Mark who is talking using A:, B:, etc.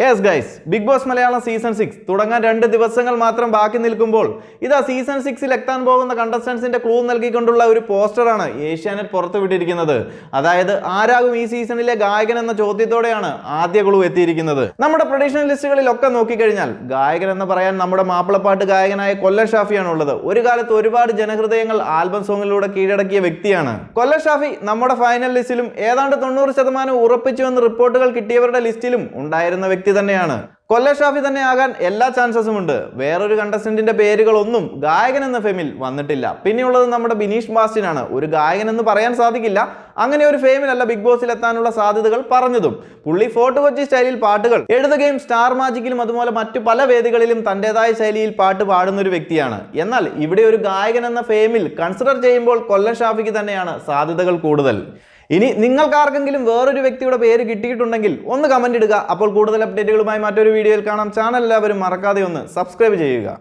A: Yes guys, Bigg Boss Malayalam season 6 തുടങ്ങാൻ 2 ദിവസങ്ങൾ മാത്രം ബാക്കി നിൽക്കുമ്പോൾ ഇതാ സീസൺ 6ൽ എത്താൻ പോകുന്ന കണ്ടസ്റ്റൻസിന്റെ ക്ലൂ നൽകിക്കൊണ്ടുള്ള ഒരു പോസ്റ്ററാണ് ഏഷ്യാനെറ്റ് പുറത്തുവിട്ടിരിക്കുന്നത്. അതായത് ആരാകും ഈ സീസണിലെ ഗായകൻ എന്ന ചോദ്യത്തോടെയാണ് ആദ്യ ക്ലൂ എത്തിയിരിക്കുന്നത്. നമ്മുടെ പ്രൊഡിഷണൽ ലിസ്റ്റുകളിലൊക്കെ നോക്കിക്കഴിഞ്ഞാൽ ഗായകൻ എന്ന് പറയാൻ നമ്മുടെ മാപ്പിളപ്പാട്ട് ഗായകനായ കൊല്ലം ഷാഫിയാണ് ഉള്ളത്. ഒരു കാലത്ത് ഒരുപാട് ജനഹൃദയങ്ങൾ ആൽബം സോങ്ങിലൂടെ കീഴടക്കിയ വ്യക്തിയാണ് കൊല്ലം ഷാഫി. നമ്മുടെ ഫൈനൽ ലിസ്റ്റിലും ഏതാണ്ട് 90% ഉറപ്പിച്ചുവെന്ന് റിപ്പോർട്ടുകൾ കിട്ടിയവരുടെ ലിസ്റ്റിലും ഉണ്ടായിരുന്ന വ്യക്തി തന്നെയാണ്. കൊല്ലം ഷാഫി തന്നെ ആകാൻ എല്ലാ ചാൻസസും ഉണ്ട്. വേറൊരു കണ്ടസ്റ്റന്റിന്റെ പേരുകളൊന്നും ഗായകൻ എന്ന ഫെയിമിൽ വന്നിട്ടില്ല. പിന്നെയുള്ളത് നമ്മുടെ ബിനീഷ് ബാസ്റ്റിനാണ്. ഒരു ഗായകൻ എന്ന് പറയാൻ സാധിക്കില്ല. അങ്ങനെ ഒരു ഫെയിമിലല്ല ബിഗ് ബോസിൽ എത്താനുള്ള സാധ്യതകൾ പറഞ്ഞതും. പുള്ളി ഫോർട്ട് കൊച്ചി സ്റ്റൈലിൽ പാട്ടുകൾ എഴുതുകയും സ്റ്റാർ മാജിക്കിലും അതുപോലെ മറ്റു പല വേദികളിലും തന്റേതായ ശൈലിയിൽ പാട്ട് പാടുന്ന ഒരു വ്യക്തിയാണ്. എന്നാൽ ഇവിടെ ഒരു ഗായകൻ എന്ന ഫെയിമിൽ കൺസിഡർ ചെയ്യുമ്പോൾ കൊല്ലം ഷാഫിക്ക് തന്നെയാണ് സാധ്യതകൾ കൂടുതൽ. ഇനി നിങ്ങൾക്ക് ആർക്കെങ്കിലും വേറൊരു വ്യക്തിയുടെ പേര് കിട്ടിയിട്ടുണ്ടെങ്കിൽ ഒന്ന് കമന്റ് ഇടുക. അപ്പോൾ കൂടുതൽ അപ്ഡേറ്റുകളുമായി മറ്റൊരു വീഡിയോയിൽ കാണാം. ചാനൽ എല്ലാവരും മറക്കാതെ ഒന്ന് സബ്സ്ക്രൈബ് ചെയ്യുക.